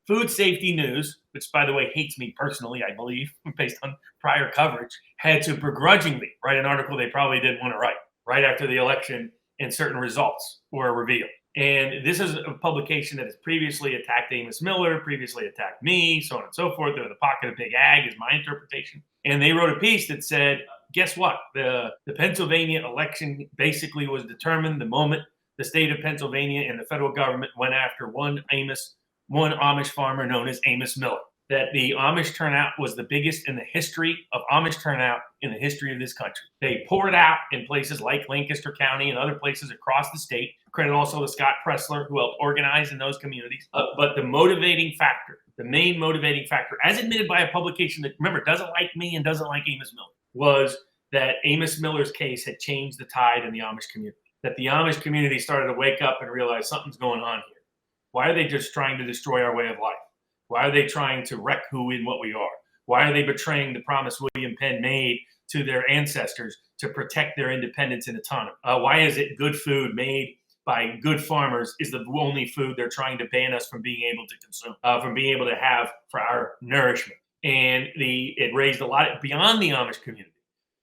Food Safety News, which, by the way, hates me personally, I believe, based on prior coverage, had to begrudgingly write an article they probably didn't want to write right after the election and certain results were revealed. And this is a publication that has previously attacked Amos Miller, previously attacked me, so on and so forth. They're in the pocket of big ag is my interpretation. And they wrote a piece that said, guess what? The Pennsylvania election basically was determined the moment the state of Pennsylvania and the federal government went after one Amish farmer known as Amos Miller. That the Amish turnout was the biggest in the history of Amish turnout in the history of this country. They poured out in places like Lancaster County and other places across the state. Credit also to Scott Pressler, who helped organize in those communities. But the motivating factor, the main motivating factor, as admitted by a publication that, remember, doesn't like me and doesn't like Amos Miller, was that Amos Miller's case had changed the tide in the Amish community. That the Amish community started to wake up and realize something's going on here. Why are they just trying to destroy our way of life? Why are they trying to wreck who and what we are? Why are they betraying the promise William Penn made to their ancestors to protect their independence and autonomy? Why is it good food made by good farmers is the only food they're trying to ban us from being able to consume, from being able to have for our nourishment? And it raised a lot beyond the Amish community.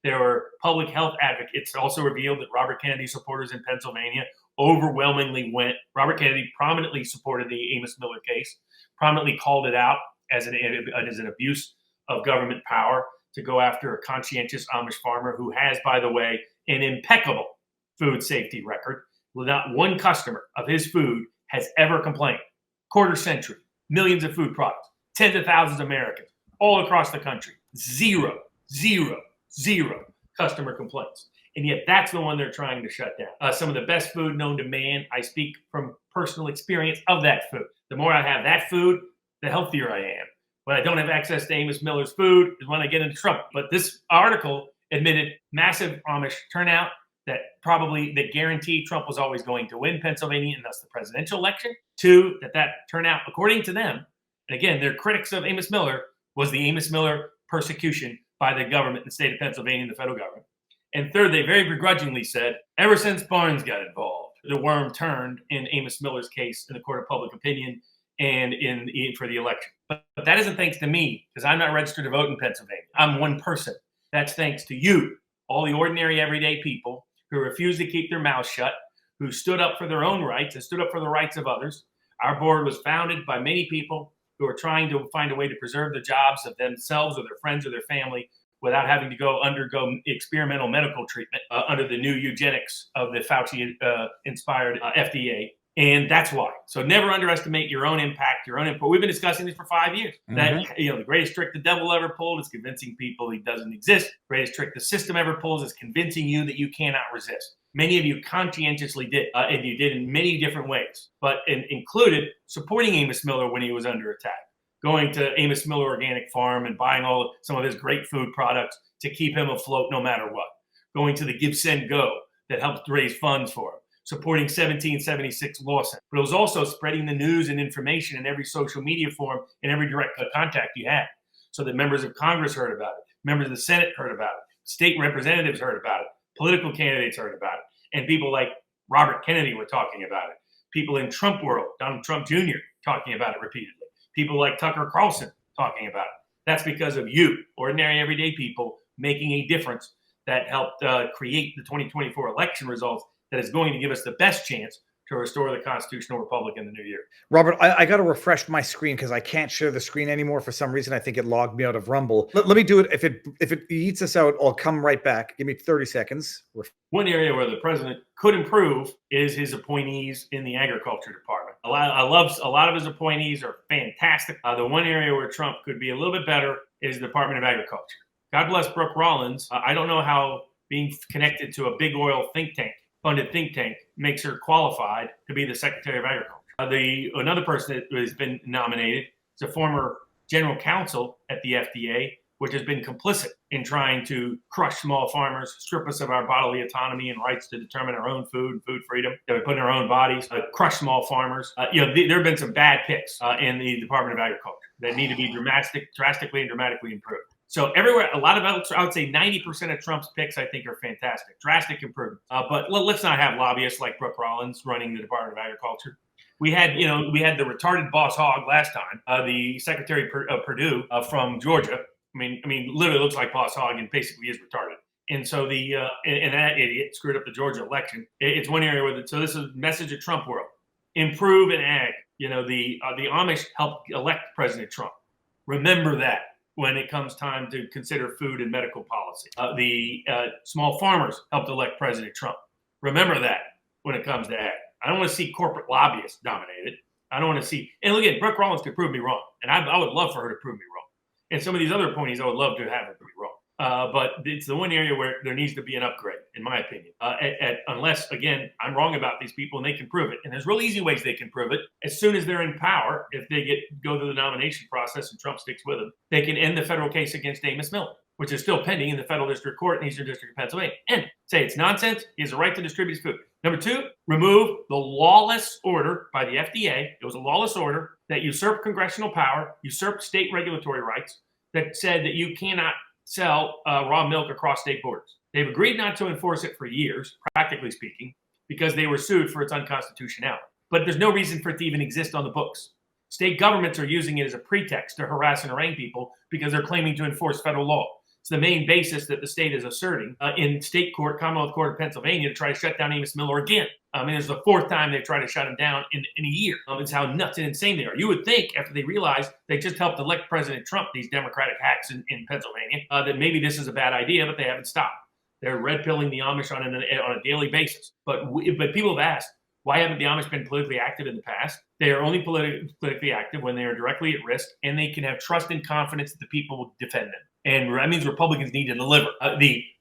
There were public health advocates. It's also revealed that Robert Kennedy supporters in Pennsylvania overwhelmingly Robert Kennedy prominently supported the Amos Miller case, prominently called it out as an abuse of government power to go after a conscientious Amish farmer who has, by the way, an impeccable food safety record. Not one customer of his food has ever complained. Quarter century, millions of food products, tens of thousands of Americans, all across the country. Zero customer complaints. And yet that's the one they're trying to shut down. Some of the best food known to man. I speak from personal experience of that food. The more I have that food, the healthier I am. When I don't have access to Amos Miller's food is when I get into trouble. But this article admitted massive Amish turnout that guaranteed Trump was always going to win Pennsylvania and thus the presidential election. Two, that turnout, according to them, and again, they're critics of Amos Miller, was the Amos Miller persecution by the government in the state of Pennsylvania and the federal government. And third, they very begrudgingly said, ever since Barnes got involved, the worm turned in Amos Miller's case in the court of public opinion and for the election. But that isn't thanks to me, because I'm not registered to vote in Pennsylvania. I'm one person. That's thanks to you, all the ordinary, everyday people who refuse to keep their mouths shut, who stood up for their own rights and stood up for the rights of others. Our board was founded by many people who are trying to find a way to preserve the jobs of themselves or their friends or their family without having to undergo experimental medical treatment under the new eugenics of the Fauci-inspired FDA. And that's why. So never underestimate your own impact, your own input. We've been discussing this for 5 years. That, the greatest trick the devil ever pulled is convincing people he doesn't exist. The greatest trick the system ever pulls is convincing you that you cannot resist. Many of you conscientiously did, and you did in many different ways, but included supporting Amos Miller when he was under attack. Going to Amos Miller Organic Farm and buying some of his great food products to keep him afloat no matter what. Going to the Give, Send, Go that helped raise funds for him. Supporting 1776 Lawson. But it was also spreading the news and information in every social media forum and every direct contact you had, so that members of Congress heard about it, members of the Senate heard about it, state representatives heard about it, political candidates heard about it, and people like Robert Kennedy were talking about it. People in Trump world, Donald Trump Jr. talking about it repeatedly. People like Tucker Carlson talking about it. That's because of you, ordinary, everyday people, making a difference that helped create the 2024 election results that is going to give us the best chance to restore the constitutional republic in the new year. Robert, I got to refresh my screen because I can't share the screen anymore. For some reason, I think it logged me out of Rumble. Let me do it. If it eats us out, I'll come right back. Give me 30 seconds. One area where the president could improve is his appointees in the agriculture department. A lot of his appointees are fantastic. The one area where Trump could be a little bit better is the Department of Agriculture. God bless Brooke Rollins. I don't know how being connected to a big oil funded think tank makes her qualified to be the Secretary of Agriculture. Another person that has been nominated is a former general counsel at the FDA, which has been complicit in trying to crush small farmers, strip us of our bodily autonomy and rights to determine our own food and food freedom that we put in our own bodies, crush small farmers. There have been some bad picks in the Department of Agriculture that need to be drastically and dramatically improved. So everywhere, a lot of votes, I would say 90% of Trump's picks, I think, are fantastic, drastic improvement. But let's not have lobbyists like Brooke Rollins running the Department of Agriculture. We had the retarded boss hog last time, the Secretary of Purdue from Georgia. I mean, literally looks like boss hog and basically is retarded. And so and that idiot screwed up the Georgia election. It's one area where so this is a message of Trump world: improve and ag. The Amish helped elect President Trump. Remember that when it comes time to consider food and medical policy. The small farmers helped elect President Trump. Remember that when it comes to ag. I don't want to see corporate lobbyists dominated. I don't want to see. And look at Brooke Rollins could prove me wrong, and I would love for her to prove me wrong. And some of these other ponies, I would love to have her prove me wrong. But it's the one area where there needs to be an upgrade, in my opinion. Unless, again, I'm wrong about these people and they can prove it. And there's real easy ways they can prove it. As soon as they're in power, if they go through the nomination process and Trump sticks with them, they can end the federal case against Amos Miller, which is still pending in the Federal District Court in the Eastern District of Pennsylvania. And say it's nonsense. He has a right to distribute his food. Number two, remove the lawless order by the FDA. It was a lawless order that usurped congressional power, usurped state regulatory rights, that said that you cannot sell raw milk across state borders. They've agreed not to enforce it for years, practically speaking, because they were sued for its unconstitutionality. But there's no reason for it to even exist on the books. State governments are using it as a pretext to harass and harangue people because they're claiming to enforce federal law. It's the main basis that the state is asserting in state court, Commonwealth Court of Pennsylvania, to try to shut down Amos Miller again. It's the fourth time they've tried to shut him down in a year. It's how nuts and insane they are. You would think after they realized they just helped elect President Trump, these Democratic hacks in Pennsylvania, that maybe this is a bad idea, but they haven't stopped. They're red-pilling the Amish on a daily basis. But people have asked, why haven't the Amish been politically active in the past? They are only politically active when they are directly at risk, and they can have trust and confidence that the people will defend them. And that means Republicans need to deliver.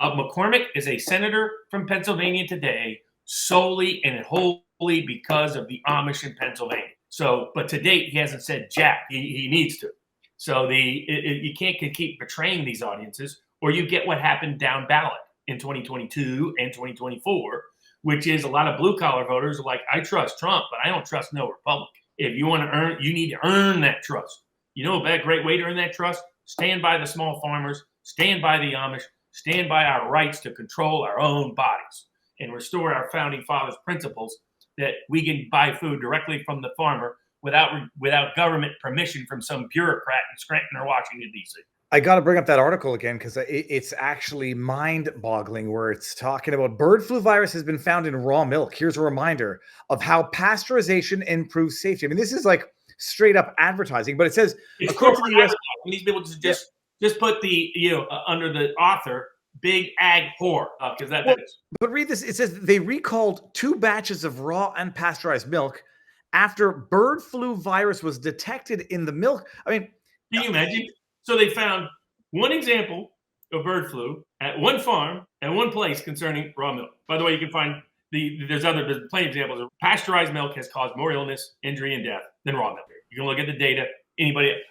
McCormick is a senator from Pennsylvania today solely and wholly because of the Amish in Pennsylvania. So, but to date, he hasn't said jack. He needs to. So you can't keep betraying these audiences, or you get what happened down ballot in 2022 and 2024, which is a lot of blue-collar voters are like, I trust Trump, but I don't trust no Republican. If you want to you need to earn that trust. You know a great way to earn that trust? Stand by the small farmers, stand by the Amish, stand by our rights to control our own bodies and restore our founding fathers' principles that we can buy food directly from the farmer without government permission from some bureaucrat in Scranton or Washington, D.C. I got to bring up that article again because it's actually mind-boggling where it's talking about bird flu virus has been found in raw milk. Here's a reminder of how pasteurization improves safety. I mean, this is like straight up advertising, but it says according to the U.S. We need to be able to just put the under the author big ag whore because that is. But read this. It says they recalled 2 batches of raw unpasteurized milk after bird flu virus was detected in the milk. I mean, can you imagine? So they found one example of bird flu at one farm at one place concerning raw milk. By the way, you can find there's plenty of examples. Pasteurized milk has caused more illness, injury, and death than raw milk. You can look at the data.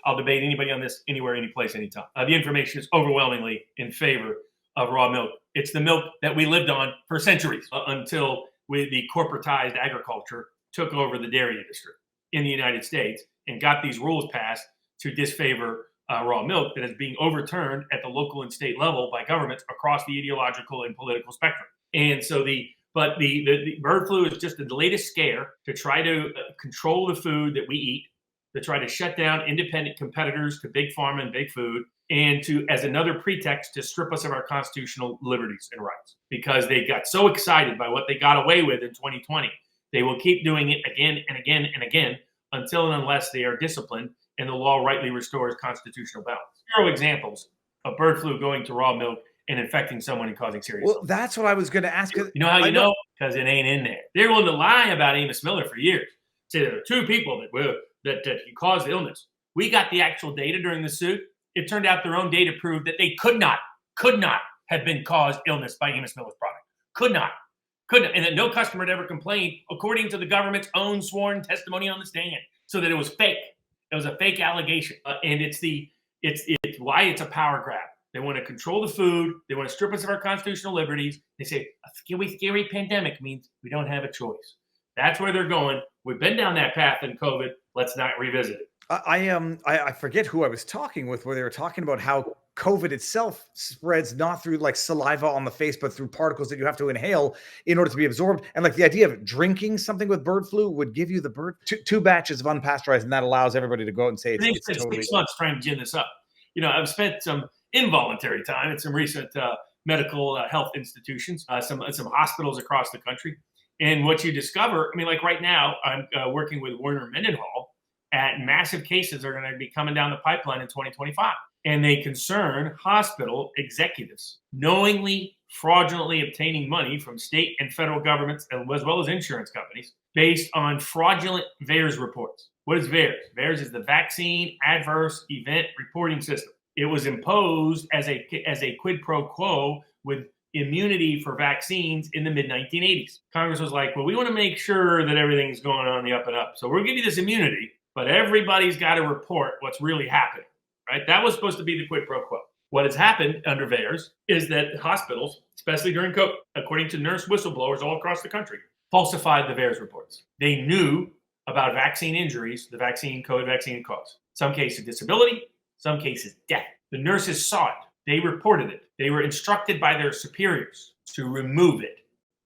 I'll debate anybody on this anywhere, any place, anytime. The information is overwhelmingly in favor of raw milk. It's the milk that we lived on for centuries until the corporatized agriculture took over the dairy industry in the United States and got these rules passed to disfavor raw milk that is being overturned at the local and state level by governments across the ideological and political spectrum. And so the bird flu is just the latest scare to try to control the food that we eat, to try to shut down independent competitors to big pharma and big food, and as another pretext to strip us of our constitutional liberties and rights. Because they got so excited by what they got away with in 2020, they will keep doing it again and again and again until and unless they are disciplined and the law rightly restores constitutional balance. 0 examples of bird flu going to raw milk and infecting someone and causing serious. Well, that's what I was going to ask. You know how you know? Because it ain't in there. They're willing to lie about Amos Miller for years. Say there are 2 people that he caused the illness. We got the actual data during the suit. It turned out their own data proved that they could not have been caused illness by Amos Miller's product. Could not. And that no customer had ever complained, according to the government's own sworn testimony on the stand. So that it was fake. It was a fake allegation. And it's why it's a power grab. They want to control the food. They want to strip us of our constitutional liberties. They say a scary pandemic means we don't have a choice. That's where they're going. We've been down that path in COVID. Let's not revisit it. I forget who I was talking with where they were talking about how COVID itself spreads not through like saliva on the face, but through particles that you have to inhale in order to be absorbed. And like the idea of drinking something with bird flu would give you the two batches of unpasteurized, and that allows everybody to go out and say it's spent totally 6 months trying to gin this up. I've spent some involuntary time at some recent medical health institutions, some hospitals across the country. And what you discover, like right now, I'm working with Werner Mendenhall at massive cases are going to be coming down the pipeline in 2025. And they concern hospital executives knowingly, fraudulently obtaining money from state and federal governments, as well as insurance companies, based on fraudulent VAERS reports. What is VAERS? VAERS is the Vaccine Adverse Event Reporting System. It was imposed as a quid pro quo with immunity for vaccines in the mid-1980s. Congress was like, well, we want to make sure that everything's going on the up and up. So we'll give you this immunity, but everybody's got to report what's really happening, right? That was supposed to be the quid pro quo. What has happened under VAERS is that hospitals, especially during COVID, according to nurse whistleblowers all across the country, falsified the VAERS reports. They knew about vaccine injuries, the COVID vaccine caused. Some cases disability, some cases death. The nurses saw it. They reported it. They were instructed by their superiors to remove it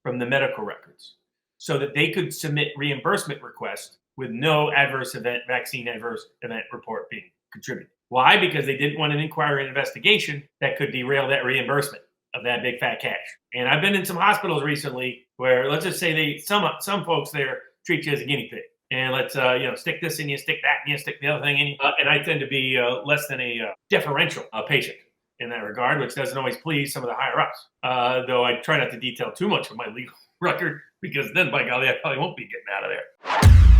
from the medical records so that they could submit reimbursement requests with no vaccine adverse event report being contributed. Why? Because they didn't want an inquiry and investigation that could derail that reimbursement of that big fat cash. And I've been in some hospitals recently where, let's just say some folks there treat you as a guinea pig. And let's stick this in you, stick that in you, stick the other thing in you. And I tend to be less than a deferential patient in that regard, which doesn't always please some of the higher ups. Though I try not to detail too much of my legal record, because then, by golly, I probably won't be getting out of there.